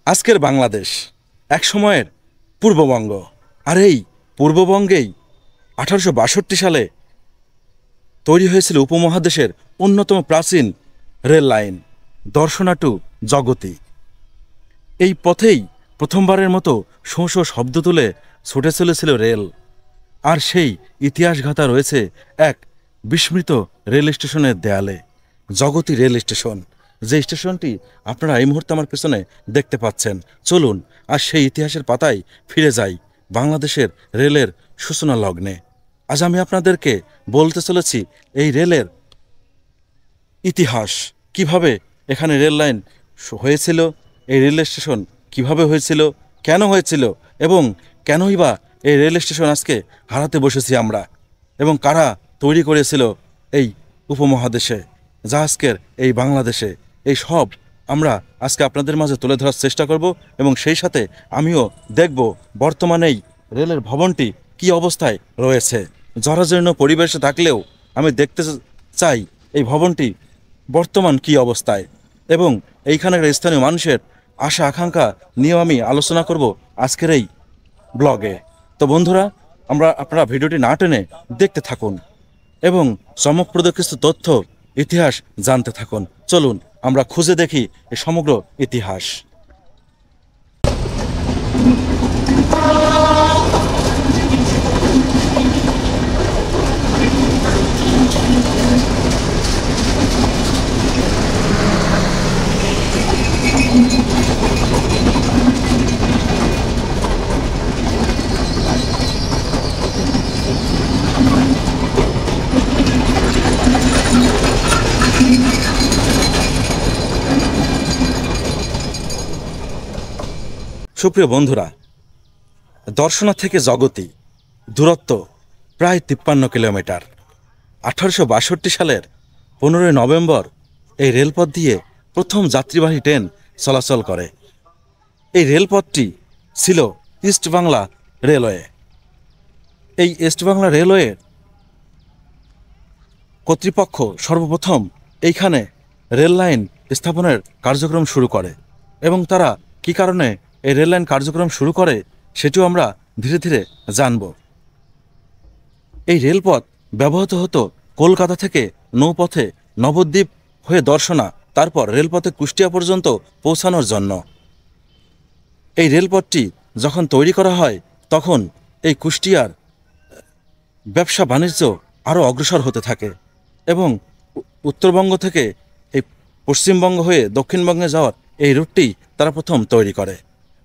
আজকের বাংলাদেশ এক সময়ের পূর্ববঙ্গ। আর এই পূর্ববঙ্গেই 1862 সালে তৈরি হয়েছিল উপমহাদেশের অন্যতম প্রাচীন rail line Darshana to Jagati. এই পথেই প্রথমবারের মতো শোঁ শোঁ শব্দ তুলে ছুটে চলেছিল রেল। আর সেই ইতিহাসগাথা রয়েছে এক বিস্মৃত রেল স্টেশনের দেয়ালে, জগতী রেল স্টেশন, যে স্টেশনটি আপনারা এই মুহূর্তে আমার পেছনে দেখতে পাচ্ছেন। চলুন আর সেই ইতিহাসের পাতায় ফিরে যাই, বাংলাদেশের রেলের সূচনা লগ্নে। আজ আমি আপনাদেরকে বলতে চলেছি এই রেলের ইতিহাস, কিভাবে এখানে রেল লাইন হয়েছিল, এই রেল স্টেশন কিভাবে হয়েছিল, কেন হয়েছিল, এবং কেনই বা এই রেল স্টেশন আজকে হারাতে বসেছি আমরা, এবং কারা তৈরি করেছিল এই উপমহাদেশে, যা আজকের এই বাংলাদেশে। এই সব আমরা আজকে আপনাদের মাঝে তুলে ধরার চেষ্টা করব, এবং সেই সাথে আমিও দেখব বর্তমানেই রেলের ভবনটি কী অবস্থায় রয়েছে। জরাজীর্ণ পরিবেশে থাকলেও আমি দেখতে চাই এই ভবনটি বর্তমান কী অবস্থায়, এবং এইখানকার স্থানীয় মানুষের আশা আকাঙ্ক্ষা নিয়েও আমি আলোচনা করব আজকের এই ব্লগে। তো বন্ধুরা, আপনারা ভিডিওটি না টেনে দেখতে থাকুন এবং চমকপ্রদ কিছু তথ্য ইতিহাস জানতে থাকুন। চলুন আমরা খুঁজে দেখি এই সমগ্র ইতিহাস। সুপ্রিয় বন্ধুরা, দর্শনা থেকে জগতী দূরত্ব প্রায় 53 কিলোমিটার। 1862 সালের 15 নভেম্বর এই রেলপথ দিয়ে প্রথম যাত্রীবাহী ট্রেন চলাচল করে। এই রেলপথটি ছিল ইস্ট বাংলা রেলওয়ে। এই ইস্ট বাংলা রেলওয়ে কর্তৃপক্ষ সর্বপ্রথম এইখানে রেল লাইন স্থাপনের কার্যক্রম শুরু করে, এবং তারা কী কারণে এই রেল লাইন কার্যক্রম শুরু করে সেটিও আমরা ধীরে ধীরে জানব। এই রেলপথ ব্যবহৃত হতো কলকাতা থেকে নৌপথে নবদ্বীপ হয়ে দর্শনা, তারপর রেলপথে কুষ্টিয়া পর্যন্ত পৌঁছানোর জন্য। এই রেলপথটি যখন তৈরি করা হয় তখন এই কুষ্টিয়ার ব্যবসা বাণিজ্য আরও অগ্রসর হতে থাকে, এবং উত্তরবঙ্গ থেকে এই পশ্চিমবঙ্গ হয়ে দক্ষিণবঙ্গে যাওয়ার এই রুটটি তারা প্রথম তৈরি করে।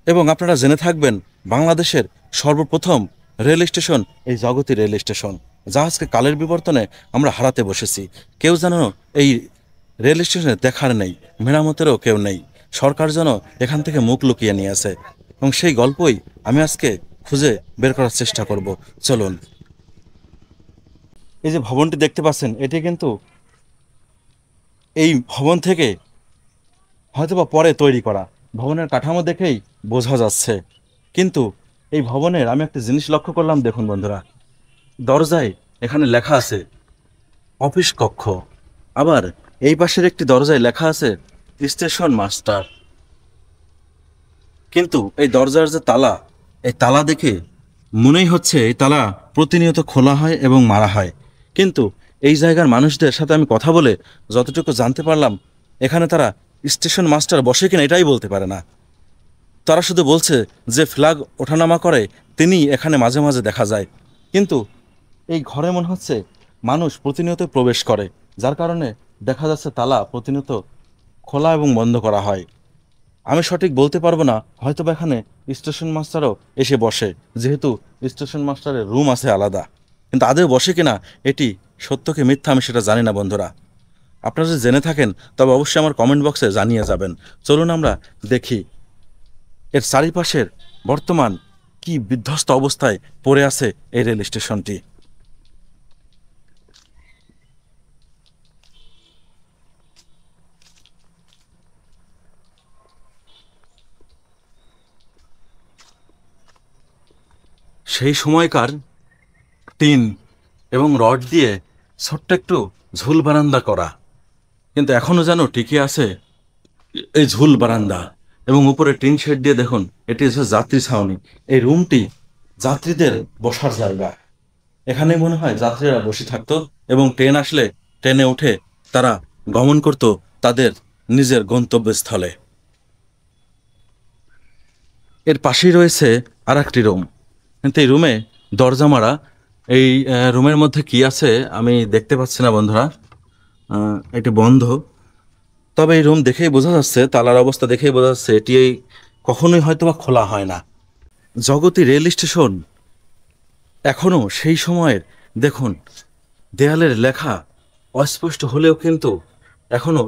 এবং আপনারা জেনে থাকবেন বাংলাদেশের সর্বপ্রথম রেল স্টেশন এই জগতী রেল স্টেশন, যা আজকে কালের বিবর্তনে আমরা হারাতে বসেছি। কেউ যেন এই রেল স্টেশনে দেখার নেই, মেরামতেরও কেউ নেই। সরকার যেন এখান থেকে মুখ লুকিয়ে নিয়েছে, এবং সেই গল্পই আমি আজকে খুঁজে বের করার চেষ্টা করব। চলুন। এই যে ভবনটি দেখতে পাচ্ছেন, এটি কিন্তু এই ভবন থেকে হয়তোবা পরে তৈরি করা। ভবনের কাঠামো দেখেই বোঝা যাচ্ছে, কিন্তু এই ভবনের আমি একটা জিনিস লক্ষ্য করলাম। দেখুন বন্ধুরা, দরজায় এখানে লেখা আছে অফিস কক্ষ, আবার এই পাশের একটি দরজায় লেখা আছে স্টেশন মাস্টার। কিন্তু এই দরজার যে তালা, এই তালা দেখে মনেই হচ্ছে এই তালা প্রতিনিয়ত খোলা হয় এবং মারা হয়। কিন্তু এই জায়গার মানুষদের সাথে আমি কথা বলে যতটুকু জানতে পারলাম, এখানে তারা স্টেশন মাস্টার বসে কিনা এটাই বলতে পারে না। তারা শুধু বলছে যে ফ্ল্যাগ ওঠানামা করে তিনি এখানে মাঝে মাঝে দেখা যায়, কিন্তু এই ঘরে মনে হচ্ছে মানুষ প্রতিনিয়ত প্রবেশ করে, যার কারণে দেখা যাচ্ছে তালা প্রতিনিয়ত খোলা এবং বন্ধ করা হয়। আমি সঠিক বলতে পারবো না, হয়তো বা এখানে স্টেশন মাস্টারও এসে বসে, যেহেতু স্টেশন মাস্টারের রুম আছে আলাদা। কিন্তু আদৌ বসে কিনা এটি সত্যকে মিথ্যা আমি সেটা জানি না বন্ধুরা। আপনারা যদি জেনে থাকেন তবে অবশ্যই আমার কমেন্ট বক্সে জানিয়ে যাবেন। চলুন আমরা দেখি এর চারিপাশের বর্তমান কি বিধ্বস্ত অবস্থায় পড়ে আছে এই রেল স্টেশনটি। সেই সময়কার টিন এবং রড দিয়ে ছোট্ট একটু ঝুল বারান্দা করা, কিন্তু এখনও যেন টিকে আছে এই ঝুল বারান্দা, এবং উপরে টিন শেড দিয়ে দেখুন, এটি হচ্ছে যাত্রী ছাউনি। এই রুমটি যাত্রীদের বসার জায়গা। এখানে মনে হয় যাত্রীরা বসে থাকতো এবং ট্রেন আসলে ট্রেনে উঠে তারা গমন করত তাদের নিজের গন্তব্যস্থলে। এর পাশেই রয়েছে আর একটি রুম, কিন্তু এই রুমে দরজা মারা। এই রুমের মধ্যে কি আছে আমি দেখতে পাচ্ছি না বন্ধুরা, এটি বন্ধ। তবে এই রুম দেখেই বোঝা যাচ্ছে, তালার অবস্থা দেখেই বোঝা যাচ্ছে এটি কখনোই হয়তো বা খোলা হয় না। জগতী রেল স্টেশন এখনও সেই সময়ের, দেখুন দেয়ালের লেখা অস্পষ্ট হলেও কিন্তু এখনও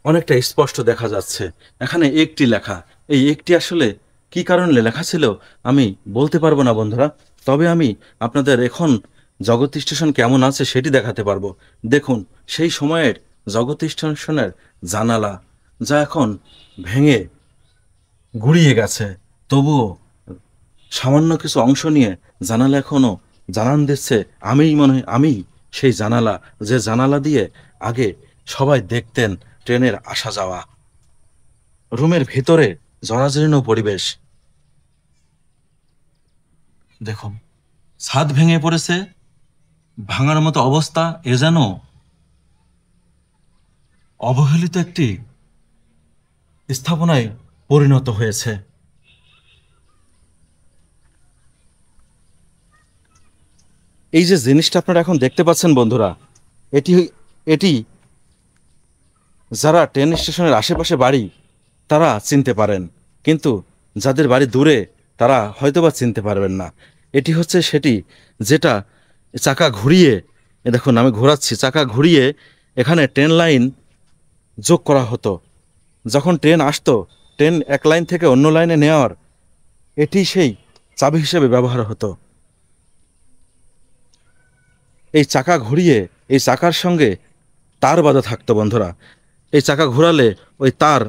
অনেকটা স্পষ্ট দেখা যাচ্ছে। এখানে একটি লেখা, এই একটি আসলে কি কারণে লেখা ছিল আমি বলতে পারবো না বন্ধুরা। তবে আমি আপনাদের এখন জগতী স্টেশন কেমন আছে সেটি দেখাতে পারবো। দেখুন সেই সময়ের জগতী স্টেশনের জানালা, যা এখন ভেঙে গুড়িয়ে গেছে, তবুও সামান্য কিছু অংশ নিয়ে জানালা এখনও জানান দিচ্ছে। আমি সেই জানালা, যে জানালা দিয়ে আগে সবাই দেখতেন ট্রেনের আসা যাওয়া। রুমের ভিতরে জরাজীর্ণ পরিবেশ, দেখুন ছাদ ভেঙে পড়েছে, ভাঙার মতো অবস্থা। এ যেন অবহেলিত একটি স্থাপনায় পরিণত হয়েছে। এই যে জিনিসটা আপনারা এখন দেখতে পাচ্ছেন বন্ধুরা, এটি এটি যারা ট্রেন স্টেশনের আশেপাশে বাড়ি তারা চিনতে পারেন, কিন্তু যাদের বাড়ি দূরে তারা হয়তোবা চিনতে পারবেন না। এটি হচ্ছে সেটি যেটা চাকা ঘুরিয়ে, দেখুন আমি ঘোরাচ্ছি, চাকা ঘুরিয়ে এখানে ট্রেন লাইন যোগ করা হতো। যখন ট্রেন আসতো, ট্রেন এক লাইন থেকে অন্য লাইনে নেওয়ার এটি সেই চাবি হিসেবে ব্যবহার হতো। এই চাকা ঘুরিয়ে এই চাকার সঙ্গে তার বাঁধা থাকতো বন্ধুরা। এই চাকা ঘোরালে ওই তার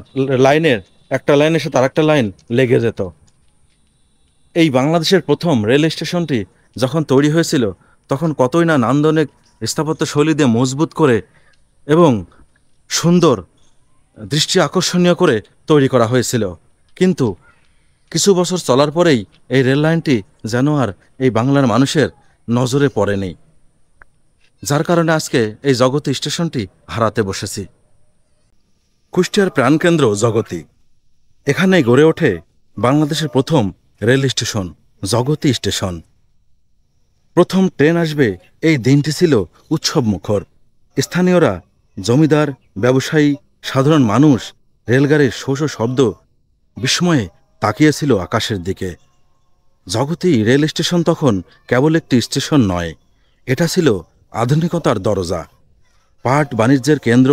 লাইনের একটা লাইনের সাথে আরেকটা লাইন লেগে যেত। এই বাংলাদেশের প্রথম রেল স্টেশনটি যখন তৈরি হয়েছিল তখন কতই না নান্দনিক স্থাপত্য শৈলী দিয়ে মজবুত করে এবং সুন্দর দৃষ্টি আকর্ষণীয় করে তৈরি করা হয়েছিল। কিন্তু কিছু বছর চলার পরেই এই রেল লাইনটি যেন আর এই বাংলার মানুষের নজরে পড়েনি, যার কারণে আজকে এই জগতী স্টেশনটি হারাতে বসেছি। কুষ্টিয়ার প্রাণকেন্দ্র জগতী, এখানেই গড়ে ওঠে বাংলাদেশের প্রথম রেল স্টেশন জগতী স্টেশন। প্রথম ট্রেন আসবে এই দিনটি ছিল উৎসবমুখর। স্থানীয়রা, জমিদার, ব্যবসায়ী, সাধারণ মানুষ রেলগাড়ির শো শো শব্দ বিস্ময়ে তাকিয়েছিল আকাশের দিকে। জগতী রেল স্টেশন তখন কেবল একটি স্টেশন নয়, এটা ছিল আধুনিকতার দরজা, পাট বাণিজ্যের কেন্দ্র।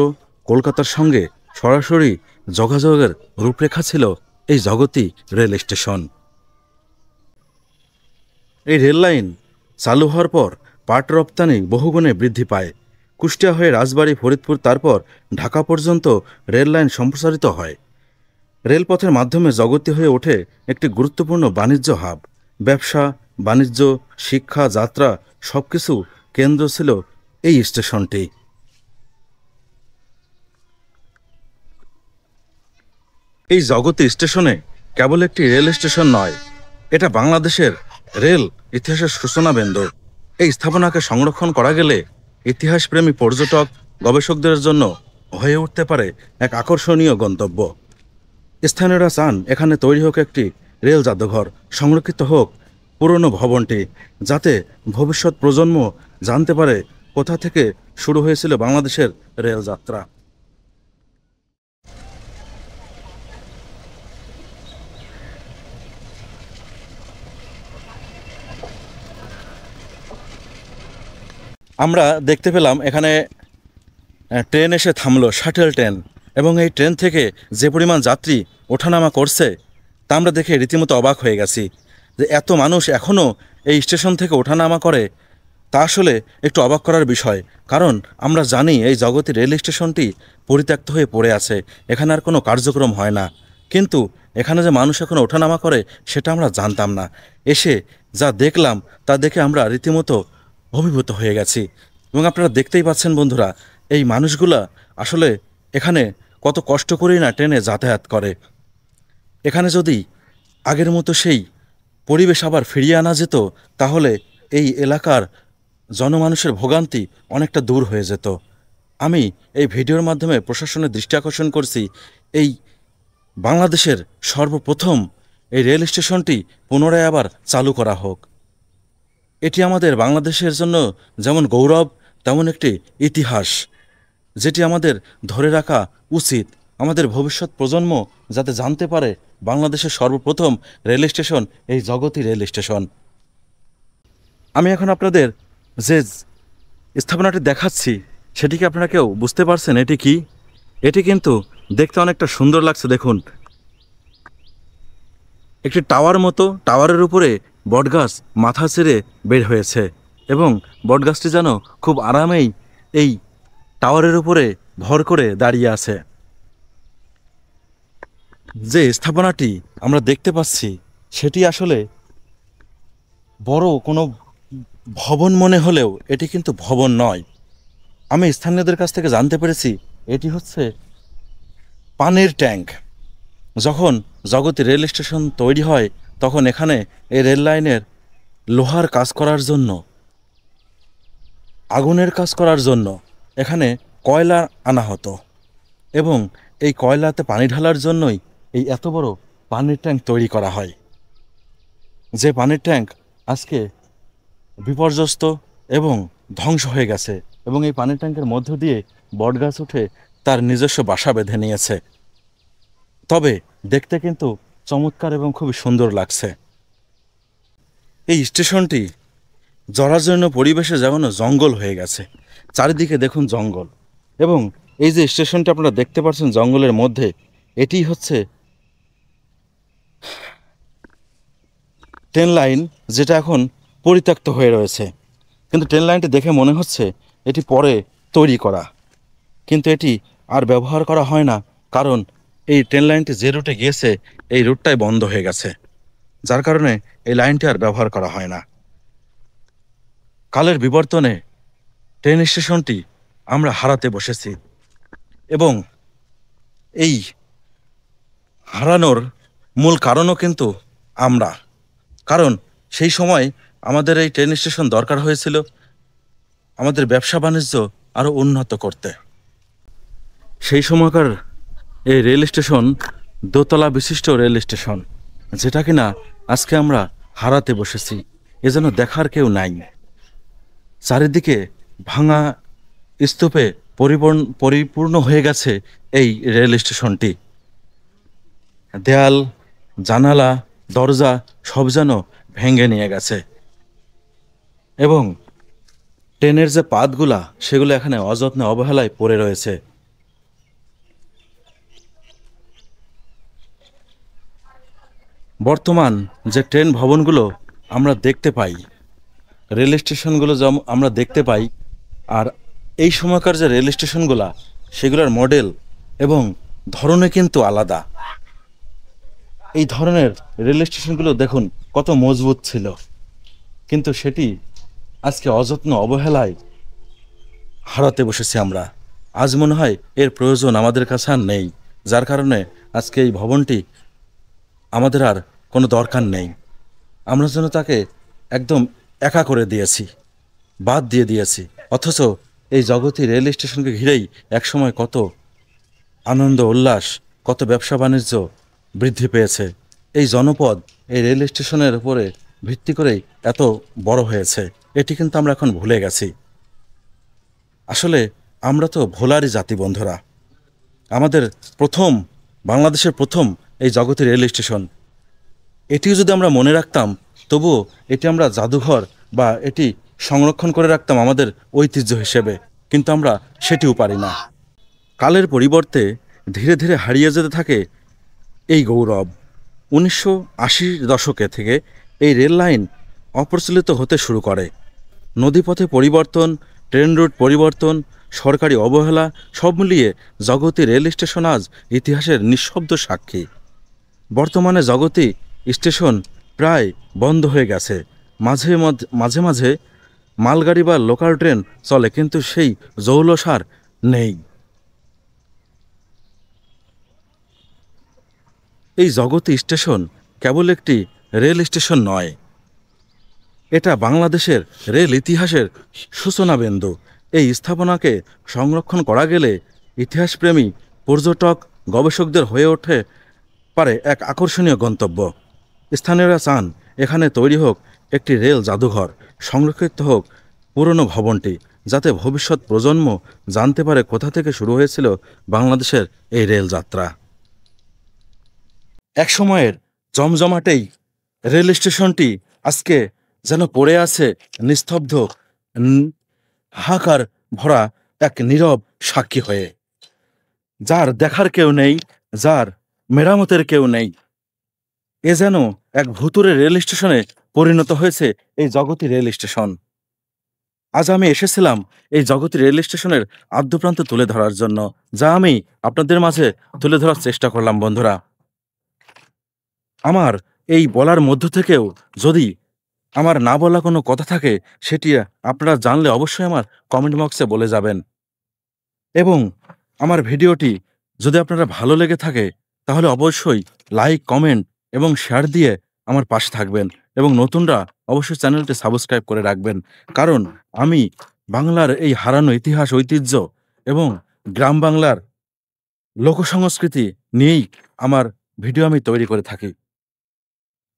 কলকাতার সঙ্গে সরাসরি যোগাযোগের রূপরেখা ছিল এই জগতী রেল স্টেশন। এই রেল লাইন চালু হওয়ার পর পাট রপ্তানি বহুগুণে বৃদ্ধি পায়। কুষ্টিয়া হয়ে রাজবাড়ী, ফরিদপুর, তারপর ঢাকা পর্যন্ত রেল লাইন সম্প্রসারিত হয়। রেলপথের মাধ্যমে জগতী হয়ে ওঠে একটি গুরুত্বপূর্ণ বাণিজ্য হাব। ব্যবসা, বাণিজ্য, শিক্ষা, যাত্রা সবকিছু কেন্দ্র ছিল এই স্টেশনটি। এই জগতী স্টেশনে কেবল একটি রেল স্টেশন নয়, এটা বাংলাদেশের রেল ইতিহাসের সূচনা বিন্দু। এই স্থাপনাকে সংরক্ষণ করা গেলে ইতিহাসপ্রেমী পর্যটক, গবেষকদের জন্য হয়ে উঠতে পারে এক আকর্ষণীয় গন্তব্য। স্থানীয়রা চান এখানে তৈরি হোক একটি রেল জাদুঘর, সংরক্ষিত হোক পুরনো ভবনটি, যাতে ভবিষ্যৎ প্রজন্ম জানতে পারে কোথা থেকে শুরু হয়েছিল বাংলাদেশের রেল যাত্রা। আমরা দেখতে পেলাম এখানে ট্রেন এসে থামলো, শাটেল ট্রেন, এবং এই ট্রেন থেকে যে পরিমাণ যাত্রী ওঠানামা করছে তা আমরা দেখে রীতিমতো অবাক হয়ে গেছি। যে এত মানুষ এখনও এই স্টেশন থেকে ওঠানামা করে, তা আসলে একটু অবাক করার বিষয়। কারণ আমরা জানি এই জগতী রেল স্টেশনটি পরিত্যক্ত হয়ে পড়ে আছে, এখানে আর কোনো কার্যক্রম হয় না। কিন্তু এখানে যে মানুষ এখন ওঠানামা করে সেটা আমরা জানতাম না। এসে যা দেখলাম তা দেখে আমরা রীতিমতো অভিভূত হয়ে গেছি। এবং আপনারা দেখতেই পাচ্ছেন বন্ধুরা, এই মানুষগুলা আসলে এখানে কত কষ্ট করেই না ট্রেনে যাতায়াত করে। এখানে যদি আগের মতো সেই পরিবেশ আবার ফিরিয়ে আনা যেত, তাহলে এই এলাকার জনমানুষের ভোগান্তি অনেকটা দূর হয়ে যেত। আমি এই ভিডিওর মাধ্যমে প্রশাসনের দৃষ্টি আকর্ষণ করছি, এই বাংলাদেশের সর্বপ্রথম এই রেল স্টেশনটি পুনরায় আবার চালু করা হোক। এটি আমাদের বাংলাদেশের জন্য যেমন গৌরব, তেমন একটি ইতিহাস, যেটি আমাদের ধরে রাখা উচিত। আমাদের ভবিষ্যৎ প্রজন্ম যাতে জানতে পারে বাংলাদেশের সর্বপ্রথম রেল স্টেশন এই জগতী রেল স্টেশন। আমি এখন আপনাদের যে স্থাপনাটি দেখাচ্ছি সেটি কি আপনারা কেউ বুঝতে পারছেন এটি কি? এটি কিন্তু দেখতে অনেকটা সুন্দর লাগছে। দেখুন, একটি টাওয়ার মতো, টাওয়ারের উপরে বটগাছ মাথা ছেড়ে বের হয়েছে এবং বটগাছটি যেন খুব আরামেই এই টাওয়ারের উপরে ভর করে দাঁড়িয়ে আছে। যে স্থাপনাটি আমরা দেখতে পাচ্ছি সেটি আসলে বড় কোনো ভবন মনে হলেও এটি কিন্তু ভবন নয়। আমি স্থানীয়দের কাছ থেকে জানতে পেরেছি এটি হচ্ছে পানির ট্যাঙ্ক। যখন জগতী রেল স্টেশন তৈরি হয় তখন এখানে এই রেল লাইনের লোহার কাজ করার জন্য, আগুনের কাজ করার জন্য এখানে কয়লা আনা হতো এবং এই কয়লাতে পানি ঢালার জন্যই এই এত বড় পানির ট্যাঙ্ক তৈরি করা হয়। যে পানির ট্যাঙ্ক আজকে বিপর্যস্ত এবং ধ্বংস হয়ে গেছে এবং এই পানির ট্যাঙ্কের মধ্য দিয়ে বটগাছ উঠে তার নিজস্ব বাসা বেঁধে নিয়েছে। তবে দেখতে কিন্তু চমৎকার এবং খুবই সুন্দর লাগছে। এই স্টেশনটি জরাজীর্ণ পরিবেশে যেমন জঙ্গল হয়ে গেছে, চারিদিকে দেখুন জঙ্গল। এবং এই যে স্টেশনটি আপনারা দেখতে পাচ্ছেন জঙ্গলের মধ্যে, এটি হচ্ছে ট্রেন লাইন, যেটা এখন পরিত্যক্ত হয়ে রয়েছে। কিন্তু ট্রেন লাইনটি দেখে মনে হচ্ছে এটি পরে তৈরি করা, কিন্তু এটি আর ব্যবহার করা হয় না, কারণ এই ট্রেন লাইনটি যে রুটে গিয়েছে এই রুটটাই বন্ধ হয়ে গেছে, যার কারণে এই লাইনটি আর ব্যবহার করা হয় না। কালের বিবর্তনে ট্রেন স্টেশনটি আমরা হারাতে বসেছি এবং এই হারানোর মূল কারণও কিন্তু আমরা। কারণ সেই সময় আমাদের এই ট্রেন স্টেশন দরকার হয়েছিল আমাদের ব্যবসা বাণিজ্য আরও উন্নত করতে। সেই সময়কার এই রেল স্টেশন দোতলা বিশিষ্ট রেল স্টেশন, যেটা কিনা আজকে আমরা হারাতে বসেছি। এজন্য দেখার কেউ নাই। চারিদিকে ভাঙা স্তূপে পরিপূর্ণ হয়ে গেছে এই রেল স্টেশনটি। দেয়াল, জানালা, দরজা সব যেন ভেঙে নিয়ে গেছে এবং ট্রেনের যে পাতগুলা সেগুলো এখানে অযত্নে অবহেলায় পড়ে রয়েছে। বর্তমান যে ট্রেন ভবনগুলো আমরা দেখতে পাই, রেল স্টেশনগুলো যেমন আমরা দেখতে পাই, আর এই সময়কার যে রেল স্টেশনগুলা সেগুলোর মডেল এবং ধরনে কিন্তু আলাদা। এই ধরনের রেল স্টেশনগুলো দেখুন কত মজবুত ছিল, কিন্তু সেটি আজকে অযত্ন অবহেলায় হারাতে বসেছি আমরা। আজ মনে হয় এর প্রয়োজন আমাদের কাছে আর নেই, যার কারণে আজকে এই ভবনটি আমাদের আর কোনো দরকার নেই। আমরা যেন তাকে একদম একা করে দিয়েছি, বাদ দিয়ে দিয়েছি। অথচ এই জগতী রেল স্টেশনকে ঘিরেই একসময় কত আনন্দ উল্লাস, কত ব্যবসা বাণিজ্য বৃদ্ধি পেয়েছে। এই জনপদ এই রেল স্টেশনের উপরে ভিত্তি করেই এত বড় হয়েছে। এটি কিন্তু আমরা এখন ভুলে গেছি। আসলে আমরা তো ভোলারই জাতি বন্ধুরা। আমাদের বাংলাদেশের প্রথম এই জগতী রেল স্টেশন, এটিও যদি আমরা মনে রাখতাম, তবুও এটি আমরা জাদুঘর বা এটি সংরক্ষণ করে রাখতাম আমাদের ঐতিহ্য হিসেবে, কিন্তু আমরা সেটিও পারি না। কালের পরিবর্তে ধীরে ধীরে হারিয়ে যেতে থাকে এই গৌরব। 1980 দশকে থেকে এই রেল লাইন অপ্রচলিত হতে শুরু করে। নদীপথে পরিবর্তন, ট্রেন রুট পরিবর্তন, সরকারি অবহেলা সব মিলিয়ে জগতী রেল স্টেশন আজ ইতিহাসের নিঃশব্দ সাক্ষী। বর্তমানে জগতী স্টেশন প্রায় বন্ধ হয়ে গেছে। মাঝে মাঝে মালগাড়ি বা লোকাল ট্রেন চলে, কিন্তু সেই জৌলসার নেই। এই জগতী স্টেশন কেবল একটি রেল স্টেশন নয়, এটা বাংলাদেশের রেল ইতিহাসের সূচনা বিন্দু। এই স্থাপনাকে সংরক্ষণ করা গেলে ইতিহাসপ্রেমী পর্যটক গবেষকদের হয়ে ওঠে পারে এক আকর্ষণীয় গন্তব্য। স্থানীয়রা চান এখানে তৈরি হোক একটি রেল জাদুঘর, সংরক্ষিত হোক পুরনো ভবনটি, যাতে ভবিষ্যৎ প্রজন্ম জানতে পারে কোথা থেকে শুরু হয়েছিল বাংলাদেশের এই রেল যাত্রা। এক সময়ের জমজমাটেই রেল স্টেশনটি আজকে যেন পড়ে আছে নিস্তব্ধ, হাহাকার ভরা এক নীরব সাক্ষী হয়ে, যার দেখার কেউ নেই, যার মেরামতের কেউ নেই। এ যেন এক ভুতুরে রেল স্টেশনে পরিণত হয়েছে এই জগতী রেল স্টেশন। আজ আমি এসেছিলাম এই জগতী রেল স্টেশনের আদ্যপ্রান্ত তুলে ধরার জন্য, যা আমি আপনাদের মাঝে তুলে ধরার চেষ্টা করলাম। বন্ধুরা, আমার এই বলার মধ্য থেকেও যদি আমার না বলা কোনো কথা থাকে, সেটি আপনারা জানলে অবশ্যই আমার কমেন্ট বক্সে বলে যাবেন। এবং আমার ভিডিওটি যদি আপনারা ভালো লেগে থাকে, তাহলে অবশ্যই লাইক, কমেন্ট এবং শেয়ার দিয়ে আমার পাশে থাকবেন, এবং নতুনরা অবশ্যই চ্যানেলটি সাবস্ক্রাইব করে রাখবেন। কারণ আমি বাংলার এই হারানো ইতিহাস, ঐতিহ্য এবং গ্রাম বাংলার লোকসংস্কৃতি নিয়েই আমার ভিডিও আমি তৈরি করে থাকি।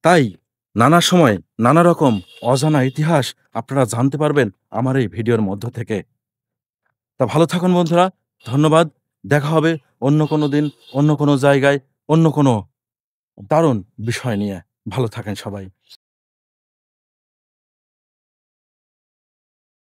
তাই নানা সময় নানা রকম অজানা ইতিহাস আপনারা জানতে পারবেন আমার এই ভিডিওর মধ্য থেকে। তা ভালো থাকুন বন্ধুরা, ধন্যবাদ। দেখা হবে অন্য কোনো দিন, অন্য কোনো জায়গায়, অন্য কোনো দারুণ বিষয় নিয়ে। ভালো থাকেন সবাই।